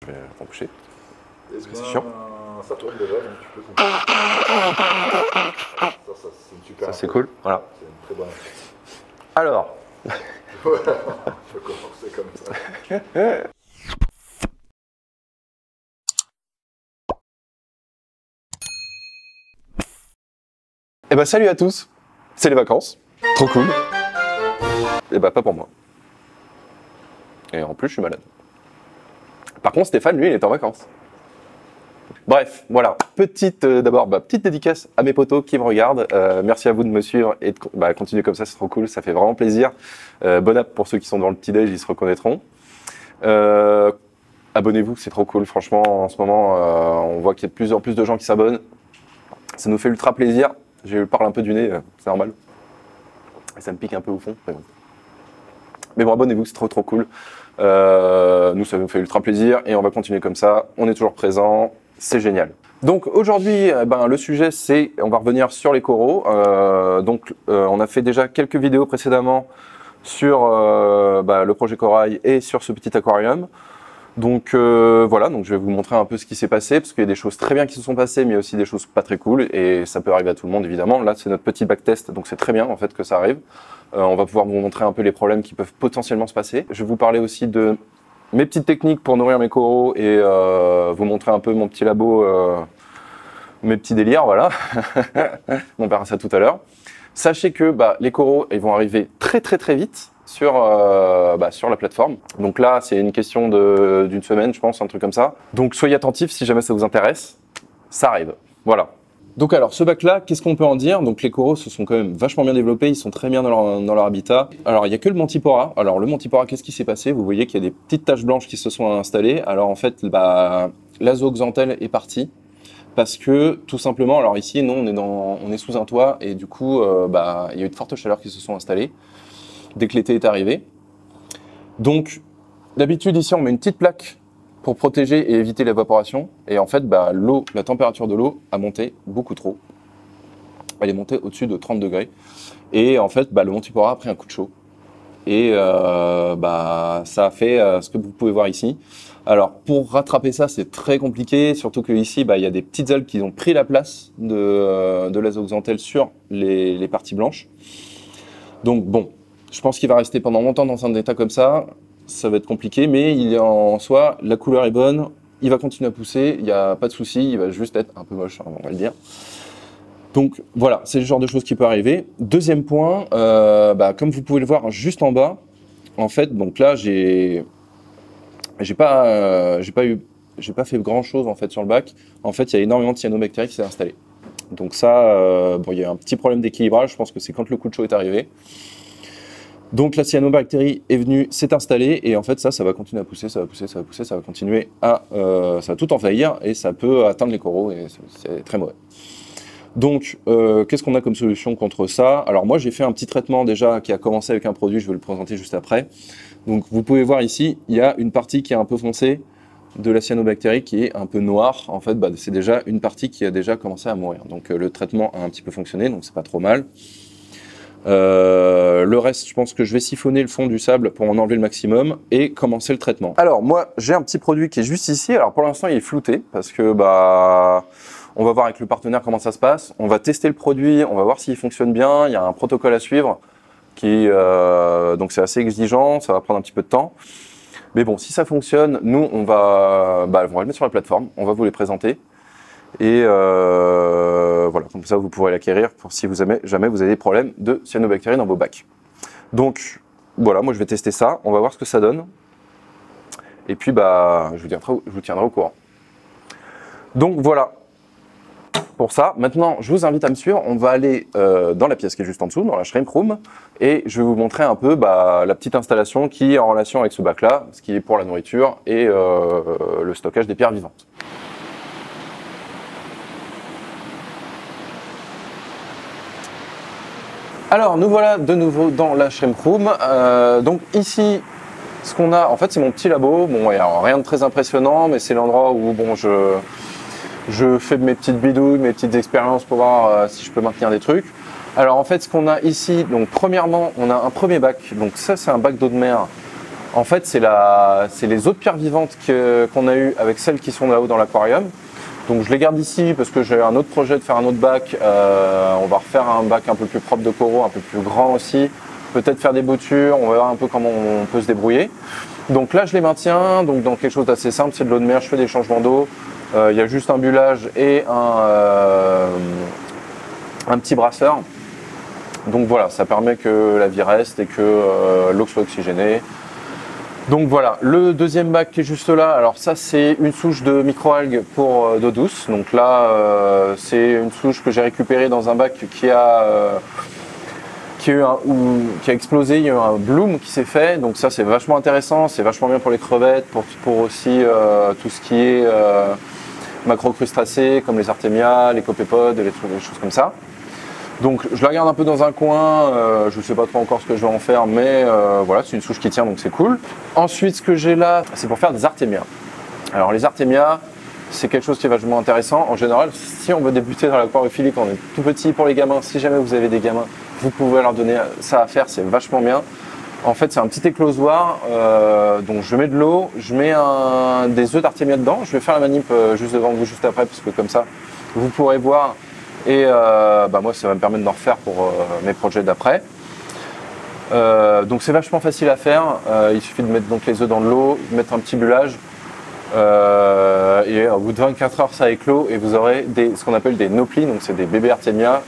vais embaucher. C'est chiant. Ça tourne déjà, donc tu peux continuer. Ça c'est une super. Ça c'est cool, voilà. C'est une très bonne info. Alors. Voilà, on peut commencer comme ça. Eh ben salut à tous, c'est les vacances, trop cool. Eh ben pas pour moi. Et en plus je suis malade. Par contre Stéphane, lui, il est en vacances. Bref, voilà, d'abord, petite dédicace à mes potos qui me regardent. Merci à vous de me suivre et de continuer comme ça, c'est trop cool, ça fait vraiment plaisir. Bon app pour ceux qui sont dans le petit-déj, ils se reconnaîtront. Abonnez-vous, c'est trop cool, franchement, en ce moment, on voit qu'il y a de plus en plus de gens qui s'abonnent. Ça nous fait ultra plaisir. Je parle un peu du nez, c'est normal. Et ça me pique un peu au fond. Mais bon, abonnez-vous, c'est trop cool. Nous, ça nous fait ultra plaisir et on va continuer comme ça. On est toujours présent, c'est génial. Donc aujourd'hui, le sujet, c'est, on va revenir sur les coraux. On a fait déjà quelques vidéos précédemment sur le projet corail et sur ce petit aquarium. Donc voilà, donc je vais vous montrer un peu ce qui s'est passé, parce qu'il y a des choses très bien qui se sont passées, mais aussi des choses pas très cool, et ça peut arriver à tout le monde évidemment. Là c'est notre petit backtest, donc c'est très bien en fait que ça arrive. On va pouvoir vous montrer un peu les problèmes qui peuvent potentiellement se passer. Je vais vous parler aussi de mes petites techniques pour nourrir mes coraux, et vous montrer un peu mon petit labo, mes petits délires, voilà. On verra ça tout à l'heure. Sachez que les coraux, ils vont arriver très vite sur la plateforme. Donc là, c'est une question d'une semaine, je pense, un truc comme ça. Donc soyez attentifs si jamais ça vous intéresse. Ça arrive. Voilà. Donc alors, ce bac-là, qu'est-ce qu'on peut en dire? Donc les coraux se sont quand même vachement bien développés, ils sont très bien dans leur habitat. Alors il n'y a que le Mantipora. Alors le Mantipora, qu'est-ce qui s'est passé? Vous voyez qu'il y a des petites taches blanches qui se sont installées. Alors en fait, l'azo-xanthelle est partie. Parce que tout simplement, alors ici, nous on est sous un toit et du coup, il y a eu de fortes chaleurs qui se sont installées dès que l'été est arrivé. Donc, d'habitude ici, on met une petite plaque pour protéger et éviter l'évaporation. Et en fait, la température de l'eau a monté beaucoup trop. Elle est montée au-dessus de 30 degrés. Et en fait, le Mantipora a pris un coup de chaud. Et ça a fait ce que vous pouvez voir ici. Alors, pour rattraper ça, c'est très compliqué, surtout qu'ici, il y a des petites algues qui ont pris la place de l'azo-xanthelle sur les parties blanches. Donc bon, je pense qu'il va rester pendant longtemps dans un état comme ça. Ça va être compliqué, mais en soi, la couleur est bonne. Il va continuer à pousser, il n'y a pas de souci. Il va juste être un peu moche, on va le dire. Donc voilà, c'est le genre de choses qui peut arriver. Deuxième point, comme vous pouvez le voir juste en bas, en fait, donc là, j'ai pas fait grand chose en fait sur le bac. En fait, il y a énormément de cyanobactéries qui s'est installé. Donc ça, il y a un petit problème d'équilibrage. Je pense que c'est quand le coup de chaud est arrivé. Donc la cyanobactérie est venue, s'est installée et en fait ça va continuer à pousser, ça va continuer ça va tout envahir et ça peut atteindre les coraux et c'est très mauvais. Donc qu'est-ce qu'on a comme solution contre ça? Alors moi j'ai fait un petit traitement déjà qui a commencé avec un produit, je vais le présenter juste après. Donc vous pouvez voir ici, il y a une partie qui est un peu foncée de la cyanobactérie qui est un peu noire. En fait, c'est déjà une partie qui a déjà commencé à mourir. Donc le traitement a un petit peu fonctionné, donc c'est pas trop mal. Le reste, je pense que je vais siphonner le fond du sable pour en enlever le maximum et commencer le traitement. Alors moi, j'ai un petit produit qui est juste ici. Alors pour l'instant, il est flouté parce que on va voir avec le partenaire comment ça se passe. On va tester le produit, on va voir s'il fonctionne bien. Il y a un protocole à suivre donc c'est assez exigeant, ça va prendre un petit peu de temps. Mais bon, si ça fonctionne, nous on va le mettre sur la plateforme, on va vous les présenter. Et voilà, comme ça vous pourrez l'acquérir pour si jamais vous avez des problèmes de cyanobactéries dans vos bacs. Donc voilà, moi je vais tester ça, on va voir ce que ça donne. Et puis je vous tiendrai au courant. Donc voilà pour ça. Maintenant, je vous invite à me suivre. On va aller dans la pièce qui est juste en dessous, dans la shrimp room, et je vais vous montrer un peu la petite installation qui est en relation avec ce bac-là, ce qui est pour la nourriture et le stockage des pierres vivantes. Alors, nous voilà de nouveau dans la shrimp room. Donc ici, ce qu'on a, en fait, c'est mon petit labo. Bon, il n'y a rien de très impressionnant, mais c'est l'endroit où je fais mes petites bidouilles, mes petites expériences pour voir si je peux maintenir des trucs. Alors en fait, ce qu'on a ici, donc premièrement, on a un premier bac. Donc ça, c'est un bac d'eau de mer En fait, c'est les autres pierres vivantes qu'on a eues avec celles qui sont là-haut dans l'aquarium. Donc je les garde ici parce que j'ai un autre projet de faire un autre bac. On va refaire un bac un peu plus propre de coraux, un peu plus grand aussi. Peut-être faire des boutures, on va voir un peu comment on peut se débrouiller. Donc là, je les maintiens donc dans quelque chose d'assez simple, c'est de l'eau de mer, je fais des changements d'eau. Il y a juste un bullage et un petit brasseur. Donc voilà, ça permet que la vie reste et que l'eau soit oxygénée. Donc voilà, le deuxième bac qui est juste là, alors ça c'est une souche de microalgues pour d'eau douce. Donc là, c'est une souche que j'ai récupérée dans un bac qui a explosé, il y a eu un bloom qui s'est fait. Donc ça c'est vachement intéressant, c'est vachement bien pour les crevettes, pour aussi tout ce qui est macrocrustacés comme les artémias, les copépodes, des choses comme ça. Donc je la garde un peu dans un coin, je ne sais pas trop encore ce que je vais en faire, mais voilà, c'est une souche qui tient donc c'est cool. Ensuite ce que j'ai là, c'est pour faire des artémias. Alors les artémias, c'est quelque chose qui est vachement intéressant. En général, si on veut débuter dans l'aquariophilie quand on est tout petit pour les gamins, si jamais vous avez des gamins, vous pouvez leur donner ça à faire, c'est vachement bien. En fait c'est un petit éclosoir, donc je mets de l'eau, je mets des œufs d'artémia dedans, je vais faire la manip juste devant vous juste après, parce que comme ça vous pourrez voir. Et moi, ça va me permettre d'en refaire pour mes projets d'après. Donc c'est vachement facile à faire. Il suffit de mettre donc les œufs dans de l'eau, de mettre un petit bullage. Et au bout de 24 heures, ça éclot et vous aurez ce qu'on appelle des noplis, donc c'est des bébés artémia.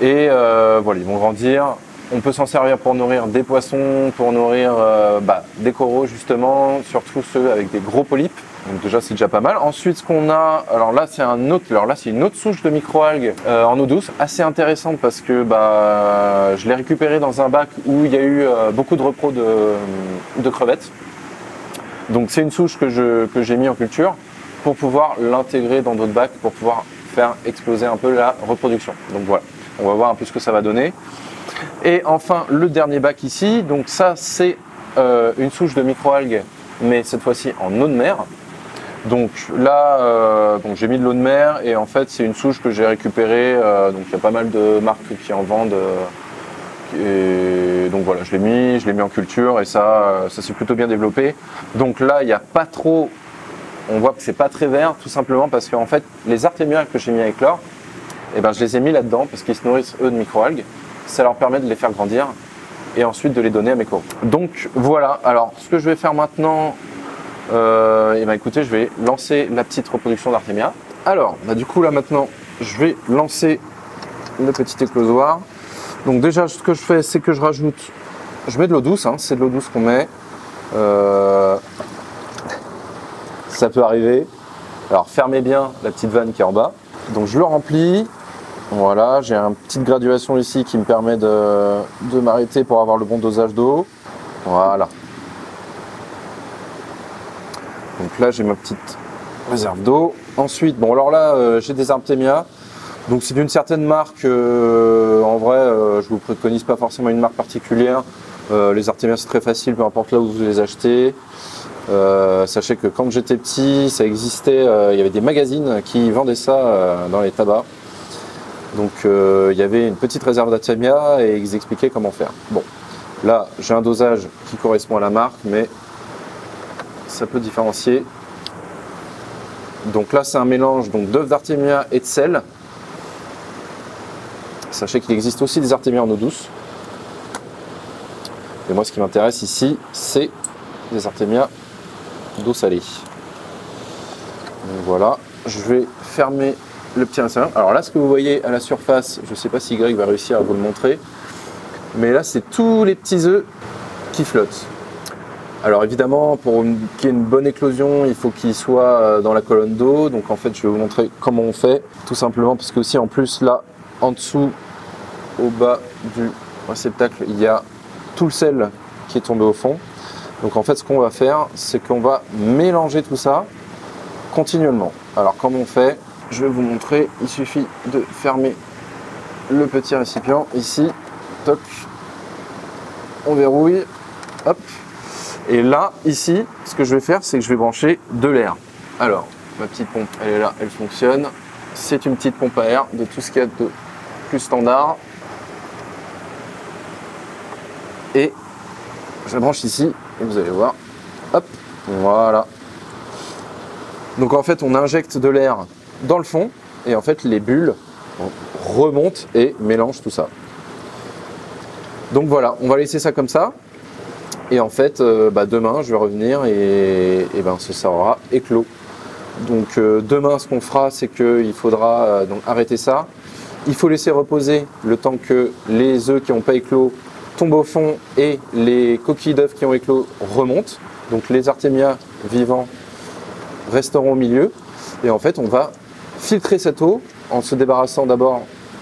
Et voilà, ils vont grandir. On peut s'en servir pour nourrir des poissons, pour nourrir des coraux justement, surtout ceux avec des gros polypes. Donc déjà c'est déjà pas mal. Ensuite ce qu'on a, alors là c'est une autre souche de microalgues en eau douce, assez intéressante parce que je l'ai récupérée dans un bac où il y a eu beaucoup de repros de crevettes. Donc c'est une souche que j'ai mis en culture pour pouvoir l'intégrer dans d'autres bacs pour pouvoir faire exploser un peu la reproduction. Donc voilà, on va voir un peu ce que ça va donner. Et enfin le dernier bac ici, donc ça c'est une souche de microalgues mais cette fois-ci en eau de mer. Donc là, j'ai mis de l'eau de mer et en fait c'est une souche que j'ai récupérée. Donc il y a pas mal de marques qui en vendent. Et donc voilà, je l'ai mis en culture et ça s'est plutôt bien développé. Donc là, il n'y a pas trop. On voit que c'est pas très vert, tout simplement parce qu'en fait les artémias que j'ai mis avec l'or, je les ai mis là-dedans parce qu'ils se nourrissent eux de microalgues. Ça leur permet de les faire grandir et ensuite de les donner à mes coraux. Donc voilà. Alors ce que je vais faire maintenant. Écoutez, je vais lancer la petite reproduction d'artémia. Alors, du coup là maintenant, je vais lancer le petit éclosoir. Donc déjà, ce que je fais, c'est que je mets de l'eau douce, c'est de l'eau douce qu'on met. Ça peut arriver. Alors fermez bien la petite vanne qui est en bas. Donc je le remplis. Voilà, j'ai une petite graduation ici qui me permet de m'arrêter pour avoir le bon dosage d'eau. Voilà. Donc là j'ai ma petite réserve d'eau. Ensuite, alors là j'ai des artémias. Donc c'est d'une certaine marque. En vrai, je vous préconise pas forcément une marque particulière. Les artémias c'est très facile, peu importe là où vous les achetez. Sachez que quand j'étais petit, ça existait. Il y avait des magazines qui vendaient ça dans les tabacs. Donc il y avait une petite réserve d'artémia et ils expliquaient comment faire. Bon, là j'ai un dosage qui correspond à la marque, mais ça peut différencier. Donc là c'est un mélange d'œufs d'artémia et de sel. Sachez qu'il existe aussi des artémias en eau douce. Et moi ce qui m'intéresse ici c'est des artémias d'eau salée. Donc voilà, je vais fermer le petit réservoir. Alors là ce que vous voyez à la surface, je ne sais pas si Y va réussir à vous le montrer, mais là c'est tous les petits œufs qui flottent. Alors évidemment, pour qu'il y ait une bonne éclosion, il faut qu'il soit dans la colonne d'eau. Donc en fait, je vais vous montrer comment on fait. Tout simplement parce que aussi en plus là, en dessous, au bas du réceptacle, il y a tout le sel qui est tombé au fond. Donc en fait, ce qu'on va faire, c'est qu'on va mélanger tout ça continuellement. Alors comment on fait? Je vais vous montrer. Il suffit de fermer le petit récipient ici. Toc. On verrouille. Hop. Et là, ici, ce que je vais faire, c'est que je vais brancher de l'air. Alors, ma petite pompe, elle est là, elle fonctionne. C'est une petite pompe à air de tout ce qu'il y a de plus standard. Et je la branche ici et vous allez voir, hop, voilà. Donc en fait on injecte de l'air dans le fond et en fait les bulles remontent et mélangent tout ça. Donc voilà, on va laisser ça comme ça et en fait demain je vais revenir et ce sera éclos. Donc demain ce qu'on fera c'est qu'il faudra donc arrêter ça. Il faut laisser reposer le temps que les œufs qui n'ont pas éclos tombent au fond et les coquilles d'œufs qui ont éclos remontent. Donc les artémias vivants resteront au milieu. Et en fait, on va filtrer cette eau en se débarrassant d'abord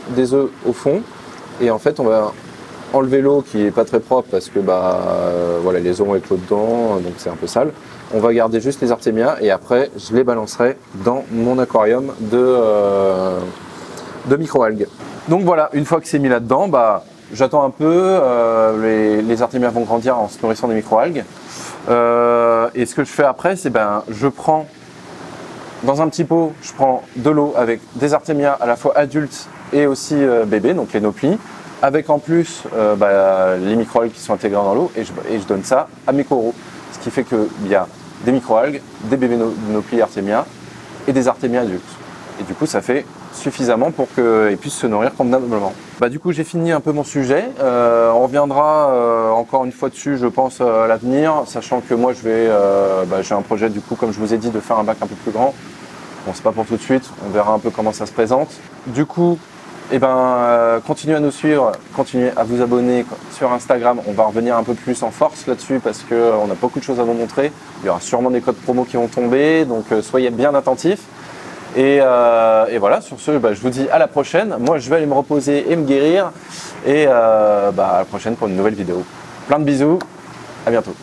des œufs au fond. Et en fait, on va enlever l'eau qui n'est pas très propre parce que voilà, les œufs ont éclos dedans, donc c'est un peu sale. On va garder juste les artémias et après, je les balancerai dans mon aquarium de microalgues. Donc voilà, une fois que c'est mis là-dedans, j'attends un peu, les artémias vont grandir en se nourrissant des microalgues. Et ce que je fais après, c'est je prends dans un petit pot, je prends de l'eau avec des artémias à la fois adultes et aussi bébés, donc les nauplies, avec en plus les microalgues qui sont intégrées dans l'eau et je donne ça à mes coraux. Ce qui fait qu'il y a des microalgues, des bébés nauplies artémias et des artémias adultes. Et du coup, ça fait suffisamment pour qu'ils puissent se nourrir convenablement. Du coup, j'ai fini un peu mon sujet. On reviendra encore une fois dessus, je pense, à l'avenir, sachant que moi, j'ai un projet, du coup, comme je vous ai dit, de faire un bac un peu plus grand. Bon, c'est pas pour tout de suite, on verra un peu comment ça se présente. Du coup, continuez à nous suivre, continuez à vous abonner sur Instagram. On va revenir un peu plus en force là-dessus parce qu'on a beaucoup de choses à vous montrer. Il y aura sûrement des codes promo qui vont tomber, donc soyez bien attentifs. Et voilà, sur ce, je vous dis à la prochaine. Moi, je vais aller me reposer et me guérir. Et à la prochaine pour une nouvelle vidéo. Plein de bisous, à bientôt.